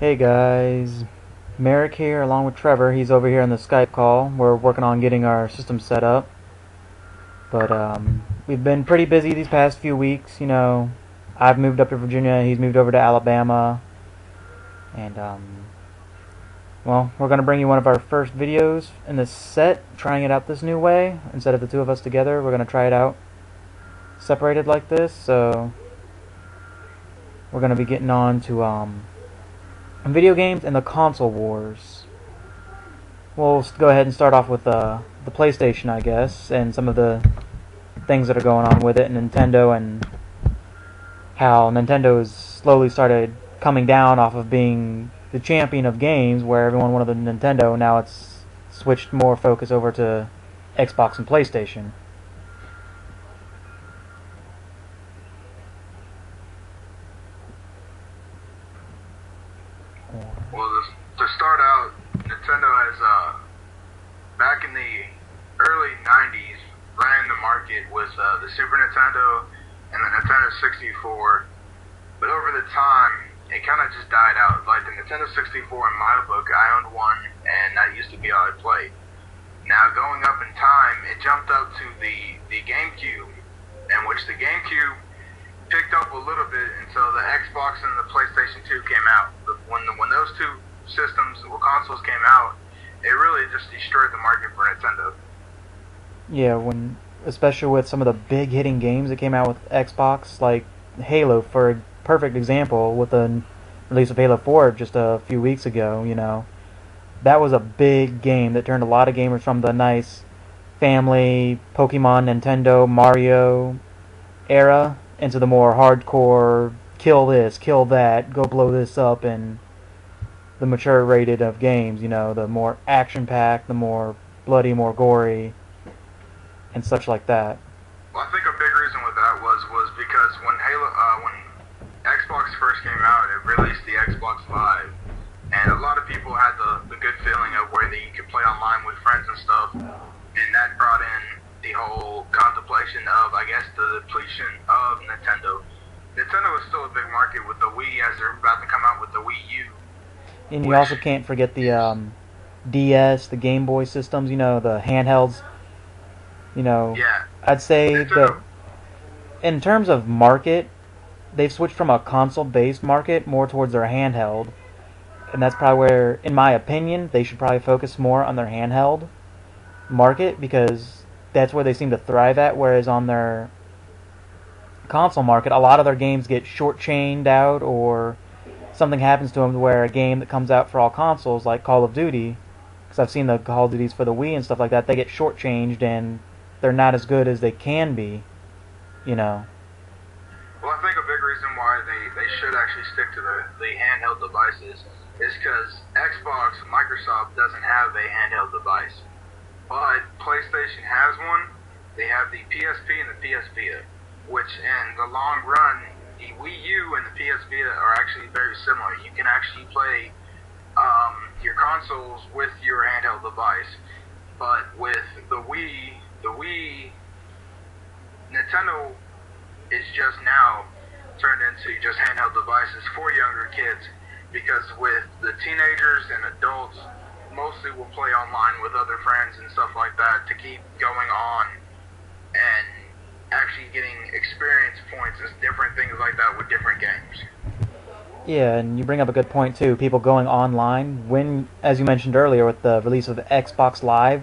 Hey guys, Merrick here along with Trevor. He's over here on the Skype call. We're working on getting our system set up. But we've been pretty busy these past few weeks. I've moved up to Virginia, he's moved over to Alabama. And well, we're going to bring you one of our first videos in this set, trying it out this new way. Instead of the two of us together, we're going to try it out separated like this. So we're going to be getting on to video games and the console wars. We'll go ahead and start off with the PlayStation, I guess, and some of the things that are going on with it, and Nintendo, and how Nintendo has slowly started coming down off of being the champion of games, where everyone wanted the Nintendo. Now it's switched more focus over to Xbox and PlayStation. Well, to start out, Nintendo has, back in the early 90s, ran the market with the Super Nintendo and the Nintendo 64, but over the time, it kind of just died out. Like the Nintendo 64 in my book, I owned one, and that used to be all I played. Now, going up in time, it jumped up to the GameCube, in which the GameCube picked up a little bit until the Xbox and the PlayStation 2 came out. When those two systems or consoles came out, it really just destroyed the market for Nintendo. Yeah, especially with some of the big hitting games that came out with Xbox, like Halo, for a perfect example, with the release of Halo 4 just a few weeks ago. That was a big game that turned a lot of gamers from the nice family Pokemon, Nintendo, Mario era into the more hardcore, kill this, kill that, go blow this up, and the mature rated of games, the more action-packed, the more bloody, more gory, and such like that. Well, I think a big reason with that was because when when Xbox first came out, it released the Xbox Live, and a lot of people had the good feeling of where you could play online with friends and stuff, and that brought in the whole contemplation of, I guess, the depletion of Nintendo. Nintendo is still a big market with the Wii, as they're about to come out with the Wii U. And you also can't forget the DS, the Game Boy systems, the handhelds. Yeah. I'd say that in terms of market, they've switched from a console-based market more towards their handheld. And that's probably where, in my opinion, they should probably focus more on their handheld market, because that's where they seem to thrive at, whereas on their console market, a lot of their games get shortchanged out, or something happens to them where a game that comes out for all consoles, like Call of Duty, because I've seen the Call of Duties for the Wii and stuff like that, they get shortchanged and they're not as good as they can be. Well, I think a big reason why they should actually stick to the handheld devices is because Xbox, Microsoft doesn't have a handheld device. But PlayStation has one. They have the PSP and the PS Vita, which in the long run, the Wii U and the PS Vita are actually very similar. You can actually play your consoles with your handheld device. But with the Wii, Nintendo is just now turned into just handheld devices for younger kids, because with the teenagers and adults, mostly will play online with other friends and stuff like that to keep going on and actually getting experience points and different things like that with different games. Yeah, and you bring up a good point too. People going online, when, as you mentioned earlier, with the release of the Xbox Live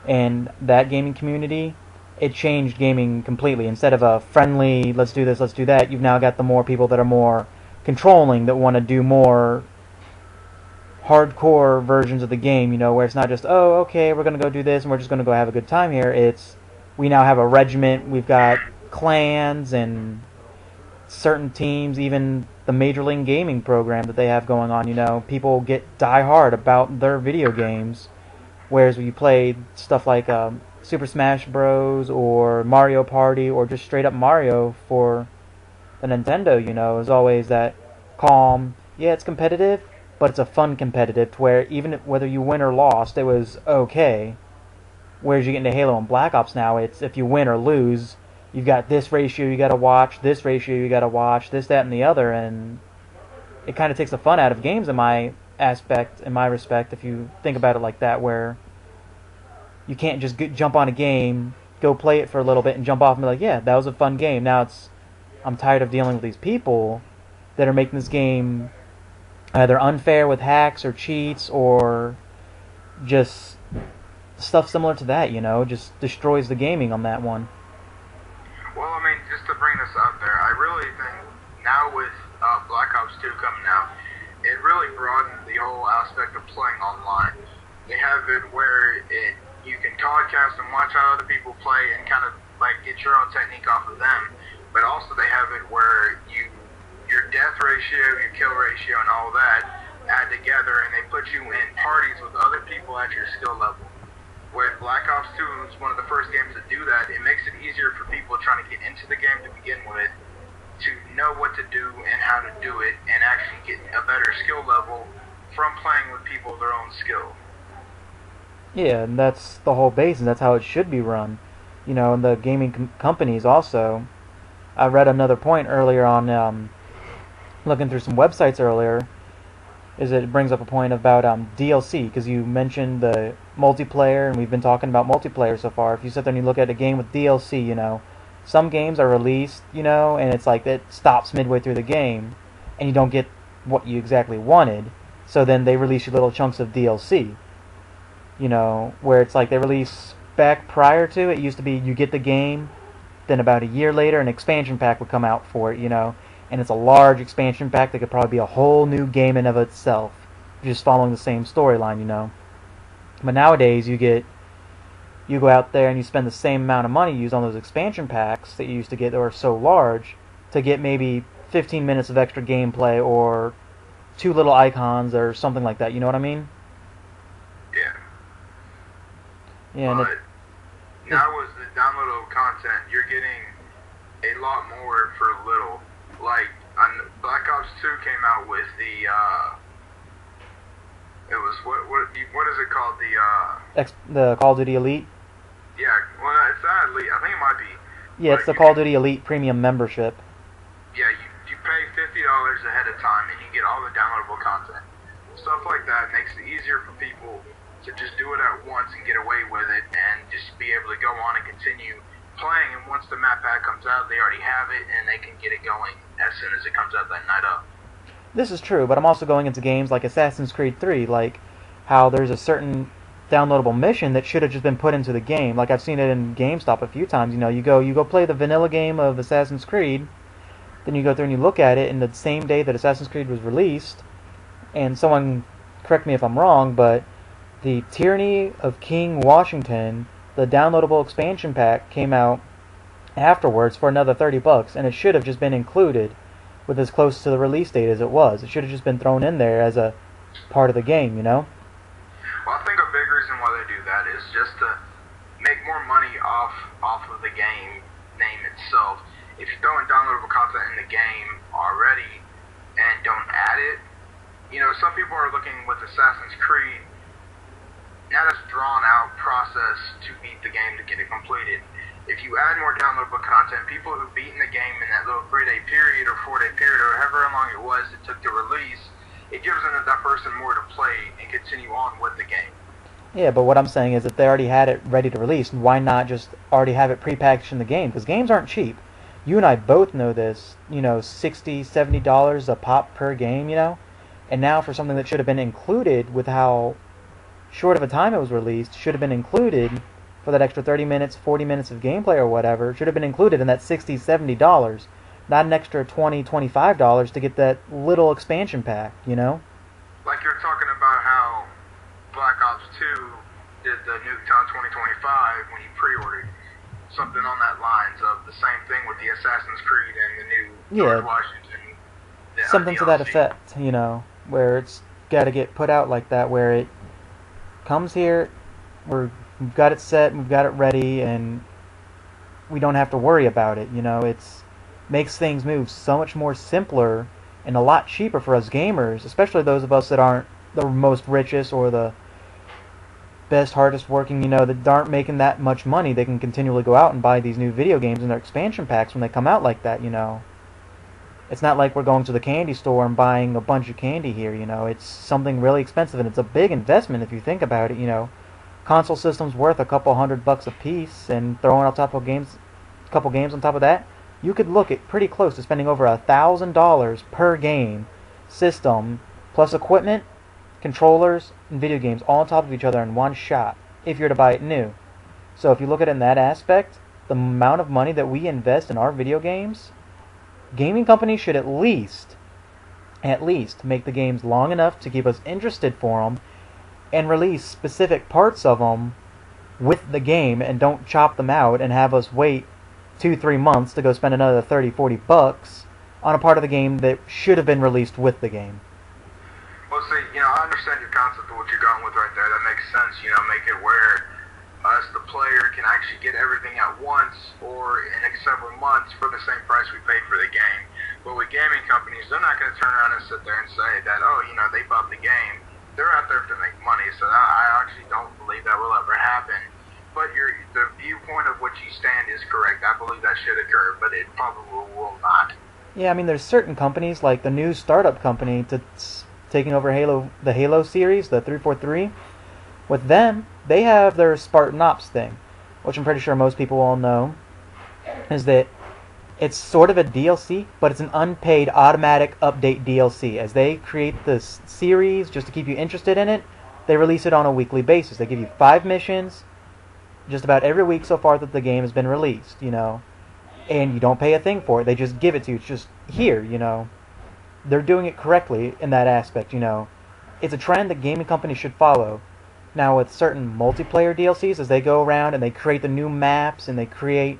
and that gaming community, it changed gaming completely. Instead of a friendly, let's do this, let's do that, you've now got the more people that are more controlling, that want to do more hardcore versions of the game, where it's not just, oh, okay, we're going to go do this and we're just going to go have a good time here. It's, we now have a regiment, we've got clans and certain teams, even the Major League Gaming program that they have going on, people get die hard about their video games, whereas when you play stuff like Super Smash Bros. Or Mario Party, or just straight up Mario for the Nintendo, is always that calm, yeah, it's competitive, but it's a fun competitive, to where even whether you win or lost, it was okay. Whereas you get into Halo and Black Ops now, it's if you win or lose, you've got this ratio you gotta watch, this ratio you gotta watch, this, that, and the other, and it kind of takes the fun out of games in my respect, if you think about it like that, where you can't just jump on a game, go play it for a little bit, and jump off and be like, yeah, that was a fun game. Now I'm tired of dealing with these people that are making this game either unfair with hacks or cheats or just stuff similar to that, just destroys the gaming on that one. Well, I mean, just to bring this out there, I really think now with Black Ops 2 coming out, it really broadened the whole aspect of playing online. They have it where you can podcast and watch how other people play and kind of like get your own technique off of them, but also they have it where your death ratio, your kill ratio, and all that add together, and they put you in parties with other people at your skill level. With Black Ops 2 is one of the first games to do that. It makes it easier for people trying to get into the game to begin with to know what to do and how to do it and actually get a better skill level from playing with people of their own skill. Yeah, and that's the whole base, and that's how it should be run. And the gaming companies also. I read another point earlier on, looking through some websites earlier, is it brings up a point about DLC, because you mentioned the multiplayer, and we've been talking about multiplayer so far. If you sit there and you look at a game with DLC, some games are released, and it's like it stops midway through the game, and you don't get what you exactly wanted, so then they release you little chunks of DLC, where it's like they release back prior to it used to be you get the game, then about a year later an expansion pack would come out for it, and it's a large expansion pack that could probably be a whole new game in of itself, just following the same storyline, But nowadays you go out there and you spend the same amount of money used on those expansion packs that you used to get that were so large to get maybe 15 minutes of extra gameplay or 2 little icons or something like that. You know what I mean? Yeah. Yeah. But now with the downloadable content, you're getting a lot more for little. Like, Black Ops 2 came out with the, it was, what is it called? The Call of Duty Elite? Yeah, well, it's not Elite. I think it might be. Yeah, it's the Call of Duty Elite Premium membership. Yeah, you pay $50 ahead of time and you get all the downloadable content. Stuff like that makes it easier for people to just do it at once and get away with it and just be able to go on and continue playing, and once the map pack comes out, they already have it and they can get it going as soon as it comes out that night up. This is true, but I'm also going into games like Assassin's Creed 3, like how there's a certain downloadable mission that should have just been put into the game. Like I've seen it in GameStop a few times. You go play the vanilla game of Assassin's Creed, then you go through and you look at it, and the same day that Assassin's Creed was released, and someone correct me if I'm wrong, but the Tyranny of King Washington, the downloadable expansion pack, came out afterwards for another $30, and it should have just been included with as close to the release date as it was. It should have just been thrown in there as a part of the game, Well, I think a big reason why they do that is just to make more money off of the game name itself. If you're throwing downloadable content in the game already and don't add it, some people are looking with Assassin's Creed, now that's drawn out process to beat the game to get it completed. If you add more downloadable content, people who've beaten the game in that little 3-day period or 4-day period or however long it was it took to release, it gives that person more to play and continue on with the game. Yeah, but what I'm saying is if they already had it ready to release, why not just already have it prepackaged in the game? Because games aren't cheap. You and I both know this, $60, $70 a pop per game, And now for something that should have been included with how short of a time it was released, should have been included for that extra 30 minutes, 40 minutes of gameplay or whatever, should have been included in that $60, $70, not an extra $20, $25 to get that little expansion pack, Like you're talking about how Black Ops 2 did the Nuketown 2025 when you pre-ordered. Something on that lines of the same thing with the Assassin's Creed and the new George Washington. Something to that effect, where it's got to get put out like that, where it comes here, we've got it set, we've got it ready, and we don't have to worry about it. It's makes things move so much more simpler and a lot cheaper for us gamers, especially those of us that aren't the most richest or the best, hardest working, that aren't making that much money. They can continually go out and buy these new video games and their expansion packs when they come out like that, Yeah, It's not like we're going to the candy store and buying a bunch of candy here, you know. It's something really expensive, and it's a big investment if you think about it, you know. Console system's worth a couple $100 a piece, and throwing on top of games, a couple games on top of that, you could look at pretty close to spending over $1,000 per game system, plus equipment, controllers, and video games all on top of each other in one shot, if you're to buy it new. So if you look at it in that aspect, the amount of money that we invest in our video games, gaming companies should at least make the games long enough to keep us interested for them, and release specific parts of them with the game, and don't chop them out and have us wait 2-3 months to go spend another $30-$40 on a part of the game that should have been released with the game. Well, see, I understand your concept of what you're going with right there. That makes sense. Make it where us, the player, can actually get everything at once or in several months for the same price we paid for the game. But with gaming companies, they're not going to turn around and sit there and say that, they bought the game. They're out there to make money, so I actually don't believe that will ever happen. But the viewpoint of which you stand is correct. I believe that should occur, but it probably will not. Yeah, I mean, there's certain companies, like the new startup company that's taking over the Halo series, the 343. With them, they have their Spartan Ops thing, which I'm pretty sure most people all know, is that it's sort of a DLC, but it's an unpaid automatic update DLC. As they create this series just to keep you interested in it, they release it on a weekly basis. They give you 5 missions just about every week so far that the game has been released, and you don't pay a thing for it. They just give it to you. It's just here, They're doing it correctly in that aspect, It's a trend that gaming companies should follow. Now, with certain multiplayer DLCs, as they go around and they create the new maps and they create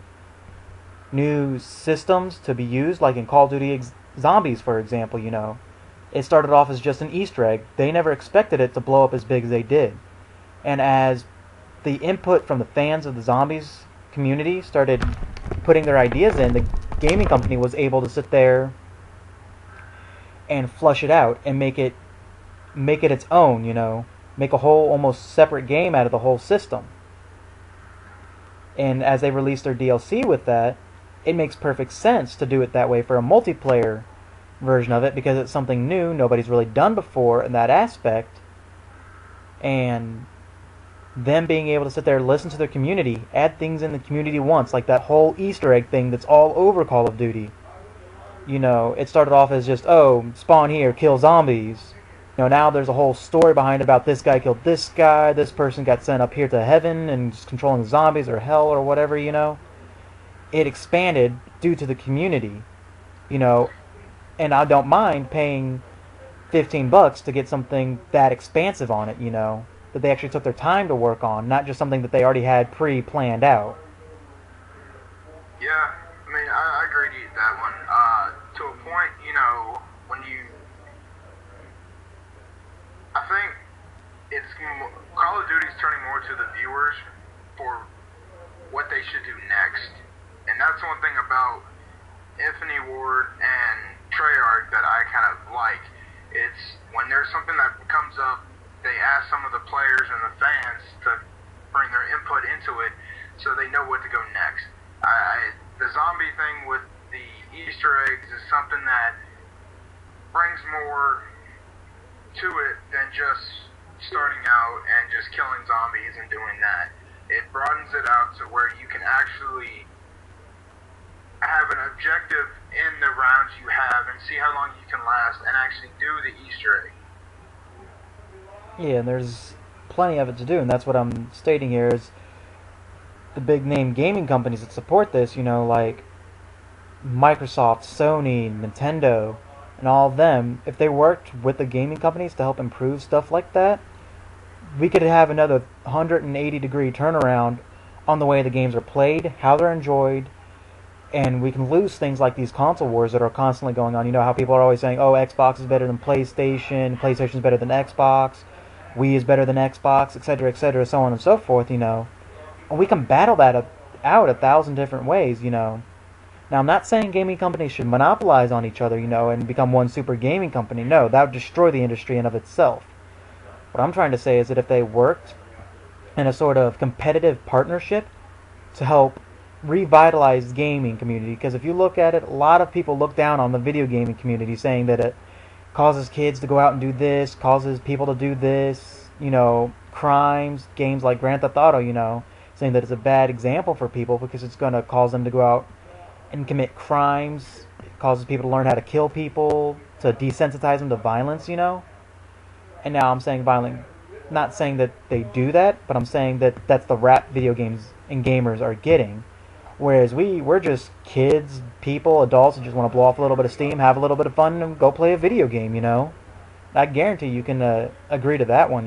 new systems to be used, like in Call of Duty Zombies, for example, it started off as just an Easter egg. They never expected it to blow up as big as they did. And as the input from the fans of the Zombies community started putting their ideas in, the gaming company was able to sit there and flush it out and make it its own, make a whole almost separate game out of the whole system. And as they release their DLC with that, it makes perfect sense to do it that way for a multiplayer version of it, because it's something new nobody's really done before in that aspect. And them being able to sit there, listen to their community, add things in the community once, like that whole Easter egg thing that's all over Call of Duty. It started off as just, spawn here, kill zombies. Now there's a whole story behind it about this guy killed this guy, this person got sent up here to heaven and just controlling zombies or hell or whatever, It expanded due to the community, and I don't mind paying $15 to get something that expansive on it, that they actually took their time to work on, not just something that they already had pre-planned out. Yeah, I agree with that one. To a point, when I think Call of Duty's turning more to the viewers for what they should do next. And that's one thing about Infinity Ward and Treyarch that I kind of like. It's when there's something that comes up, they ask some of the players and the fans to bring their input into it so they know what to go next. The zombie thing with the Easter eggs is something that brings more to it than just starting out and just killing zombies and doing that. It broadens it out to where you can actually have an objective in the rounds you have and see how long you can last and actually do the Easter egg. Yeah, and there's plenty of it to do, and that's what I'm stating here is the big name gaming companies that support this, like Microsoft, Sony, Nintendo, and all of them, if they worked with the gaming companies to help improve stuff like that, we could have another 180-degree turnaround on the way the games are played, how they're enjoyed, and we can lose things like these console wars that are constantly going on. How people are always saying, Xbox is better than PlayStation, PlayStation is better than Xbox, Wii is better than Xbox, etc., so on and so forth, And we can battle that out 1,000 different ways, Now, I'm not saying gaming companies should monopolize on each other, and become one super gaming company. No, that would destroy the industry in of itself. What I'm trying to say is that if they worked in a sort of competitive partnership to help revitalized gaming community. Because if you look at it, a lot of people look down on the video gaming community, saying that it causes kids to go out and do this, causes people to do this, crimes, games like Grand Theft Auto, saying that it's a bad example for people because it's going to cause them to go out and commit crimes. It causes people to learn how to kill people, to desensitize them to violence. And now I'm saying violent, not saying that they do that, but I'm saying that that's the rap video games and gamers are getting. Whereas we're just kids, people, adults who just want to blow off a little bit of steam, have a little bit of fun, and go play a video game. I guarantee you can agree to that one.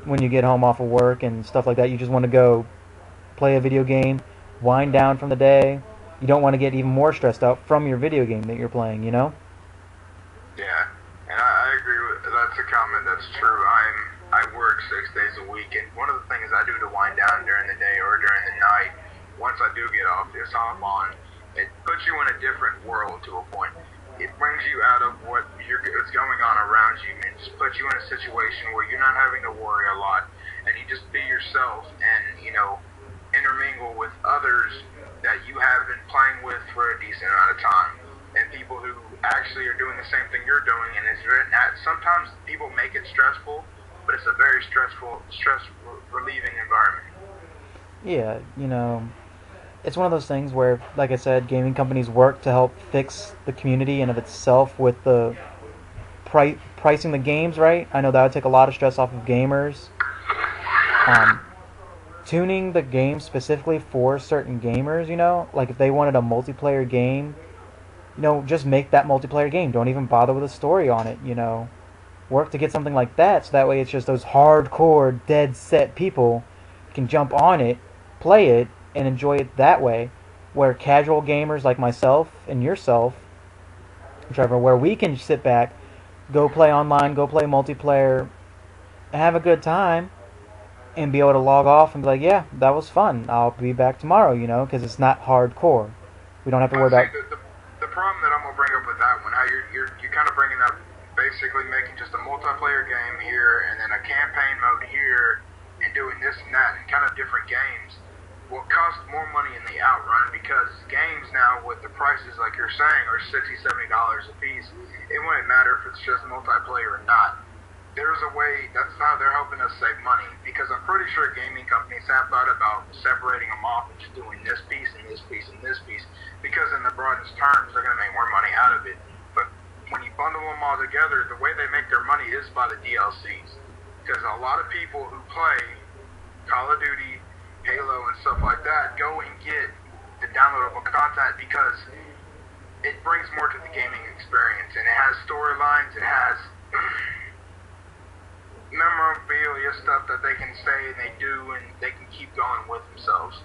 When you get home off of work and stuff like that, you just want to go play a video game, wind down from the day. You don't want to get even more stressed out from your video game that you're playing. Yeah, and I agree with that's a comment that's true. I work 6 days a week, and one of the things I do to wind down during the day or during the night, once I do get off this hop on, it puts you in a different world to a point. It brings you out of what's going on around you and just puts you in a situation where you're not having to worry a lot, and you just be yourself and intermingle with others that you have been playing with for a decent amount of time, and people who actually are doing the same thing you're doing. And sometimes people make it stressful, but it's a very stress relieving environment. Yeah, it's one of those things where, like I said, gaming companies work to help fix the community and of itself with the pricing the games right. I know that would take a lot of stress off of gamers. Tuning the game specifically for certain gamers, like if they wanted a multiplayer game, just make that multiplayer game. Don't even bother with a story on it, Work to get something like that, so that way it's just those hardcore, dead set people can jump on it, play it, and enjoy it that way. Where casual gamers like myself and yourself, Trevor, where we can sit back, go play online, go play multiplayer, have a good time, and be able to log off and be like, yeah, that was fun. I'll be back tomorrow, because it's not hardcore. We don't have to worry about... The problem that I'm going to bring up with that one, how you're kind of bringing up basically making just a multiplayer game here and then a campaign mode here and doing this and that and kind of different games will cost more money in the outrun, because games now with the prices like you're saying are $60-$70 a piece. It wouldn't matter if it's just multiplayer or not. There's a way, that's how they're helping us save money, because I'm pretty sure gaming companies have thought about separating them off and just doing this piece and this piece and this piece, because in the broadest terms they're going to make more money out of it. But when you bundle them all together, the way they make their money is by the DLCs, because a lot of people who play Call of Duty, Halo, and stuff like that go and get the downloadable content because it brings more to the gaming experience, and it has storylines, it has memorabilia stuff that they can say and they do, and they can keep going with themselves.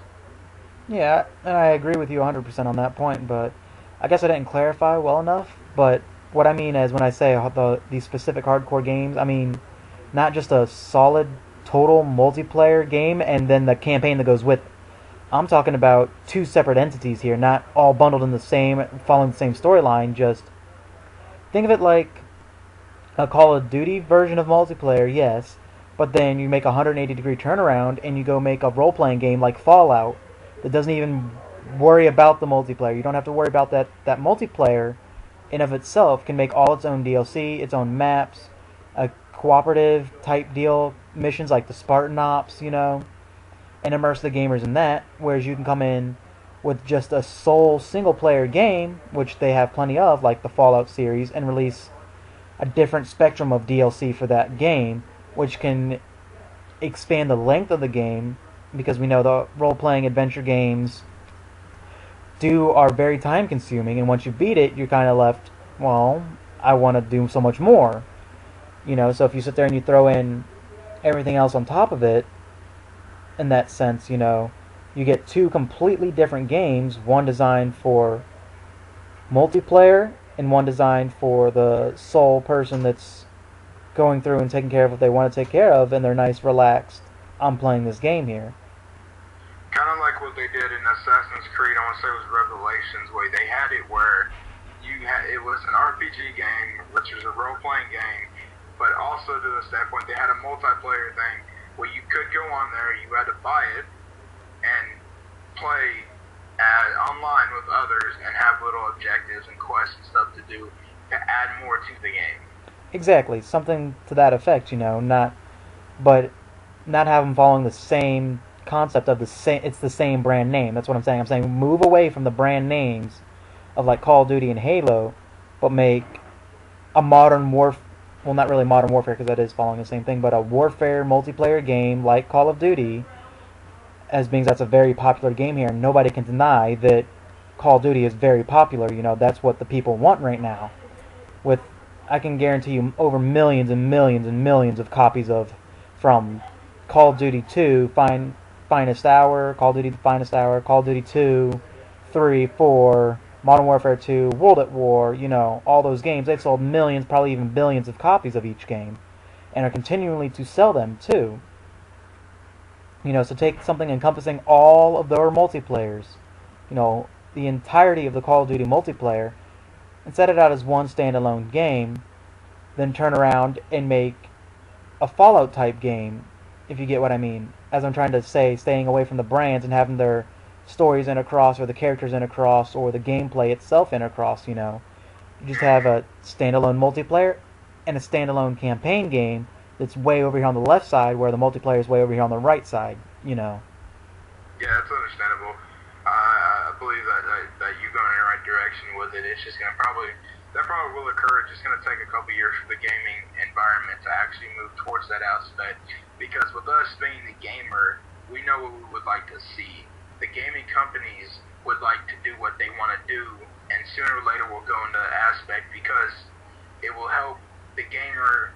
Yeah, and I agree with you 100% on that point, but I guess I didn't clarify well enough. But what I mean is, when I say these specific hardcore games, I mean not just a solid total multiplayer game and then the campaign that goes with it. I'm talking about two separate entities here, not all bundled in the same, following the same storyline. Just think of it like a Call of Duty version of multiplayer, yes, but then you make a 180-degree turnaround and you go make a role-playing game like Fallout that doesn't even worry about the multiplayer. You don't have to worry about that. That multiplayer in of itself can make all its own DLC, its own maps, a cooperative type deal, missions like the Spartan Ops, and immerse the gamers in that, whereas you can come in with just a sole single-player game, which they have plenty of, like the Fallout series, and release a different spectrum of DLC for that game, which can expand the length of the game, because we know the role-playing adventure games are very time-consuming, and once you beat it, you're kind of left, well, I want to do so much more. So if you sit there and you throw in everything else on top of it, in that sense, you get two completely different games, one designed for multiplayer and one designed for the sole person that's going through and taking care of what they want to take care of, and they're nice, relaxed, I'm playing this game here. Kind of like what they did in Assassin's Creed, I want to say it was Revelations, where they had it where it was an RPG game, which was a role-playing game, but also to the standpoint they had a multiplayer thing where you could go on there, you had to buy it, and play online with others and have little objectives and quests and stuff to do to add more to the game. Exactly, something to that effect, but not have them following the same concept of it's the same brand name. That's what I'm saying. I'm saying move away from the brand names of like Call of Duty and Halo, but make a well, not really Modern Warfare because that is following the same thing, but a warfare multiplayer game like Call of Duty, as being that's a very popular game here, and nobody can deny that Call of Duty is very popular. That's what the people want right now. I can guarantee you over millions and millions and millions of copies from Call of Duty 2, Finest Hour, Call of Duty Finest Hour, Call of Duty 2, 3, 4, Modern Warfare 2, World at War, all those games. They've sold millions, probably even billions of copies of each game, and are continually to sell them too. So take something encompassing all of their multiplayers, the entirety of the Call of Duty multiplayer, and set it out as one standalone game, then turn around and make a Fallout type game, if you get what I mean. As I'm trying to say, staying away from the brands and having their stories intercross, or the characters intercross, or the gameplay itself intercross. You just have a standalone multiplayer and a standalone campaign game that's way over here on the left side, where the multiplayer is way over here on the right side. Yeah, that's understandable. I believe that you're going in the right direction with it. It's just that probably will occur. It's just going to take a couple years for the gaming environment to actually move towards that aspect. Because with us being the gamer, we know what we would like to see. The gaming companies would like to do what they want to do, and sooner or later we'll go into that aspect because it will help the gamer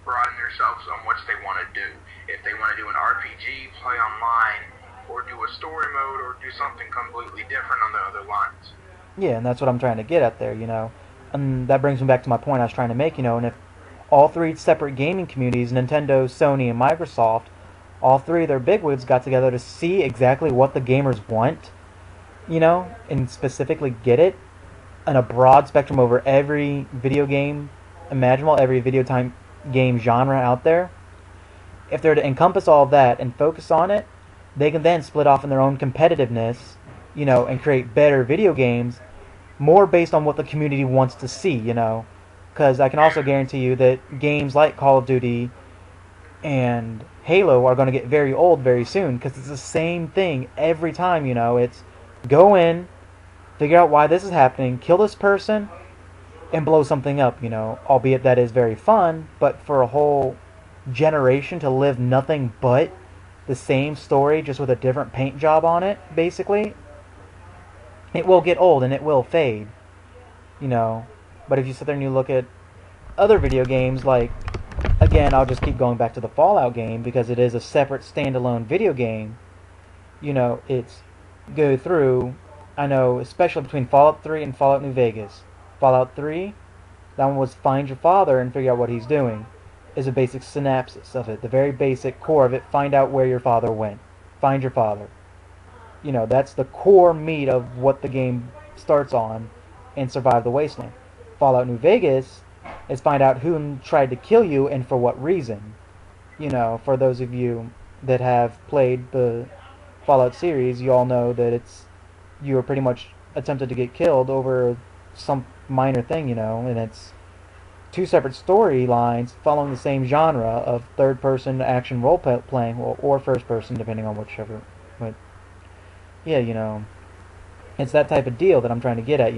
broaden themselves on what they want to do. If they want to do an RPG, play online, or do a story mode, or do something completely different on the other lines. Yeah, and that's what I'm trying to get at there, And that brings me back to my point I was trying to make, and if all three separate gaming communities, Nintendo, Sony, and Microsoft, all three of their bigwigs got together to see exactly what the gamers want, and specifically get it on a broad spectrum over every video game imaginable, every game genre out there. If they're to encompass all of that and focus on it, they can then split off in their own competitiveness, and create better video games, more based on what the community wants to see, Because I can also guarantee you that games like Call of Duty and Halo are going to get very old very soon, because it's the same thing every time, It's go in, figure out why this is happening, kill this person, and blow something up, Albeit that is very fun, but for a whole generation to live nothing but the same story, just with a different paint job on it, basically, it will get old and it will fade, But if you sit there and you look at other video games, like, again, I'll just keep going back to the Fallout game, because it is a separate standalone video game. It's go through, I know, especially between Fallout 3 and Fallout New Vegas. Fallout 3, that one was find your father and figure out what he's doing. Is a basic synopsis of it, the very basic core of it. Find out where your father went. Find your father. That's the core meat of what the game starts on, and survive the wasteland. Fallout New Vegas is find out who tried to kill you and for what reason. For those of you that have played the Fallout series, you all know that you were pretty much attempted to get killed over some minor thing, and it's two separate storylines following the same genre of third-person action role-playing, or first-person, depending on whichever. But, yeah, it's that type of deal that I'm trying to get at,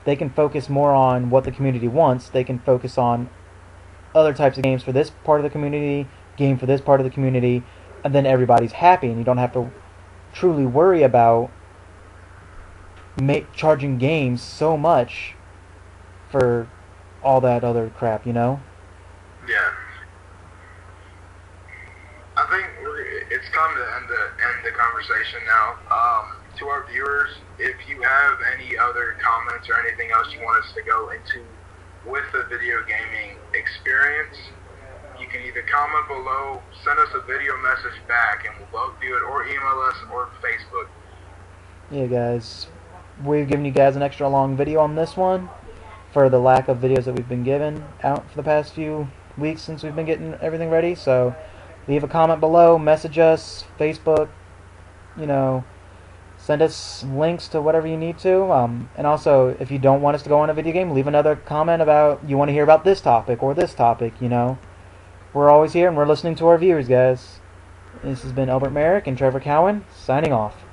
They can focus more on what the community wants. They can focus on other types of games for this part of the community, game for this part of the community, and then everybody's happy, and you don't have to truly worry about charging games so much for all that other crap, Yeah. I think it's time to end the conversation now. To our viewers, if you have any other comments or anything else you want us to go into with the video gaming experience, you can either comment below, send us a video message back, and we'll both do it, or email us, or Facebook. Yeah, guys, we've given you guys an extra long video on this one for the lack of videos that we've been given out for the past few weeks since we've been getting everything ready. So leave a comment below, message us, Facebook, Send us links to whatever you need to. And also, if you don't want us to go on a video game, leave another comment about you want to hear about this topic or this topic, you know. We're always here and we're listening to our viewers, guys. This has been Albert Merrick and Trevor Cowan, signing off.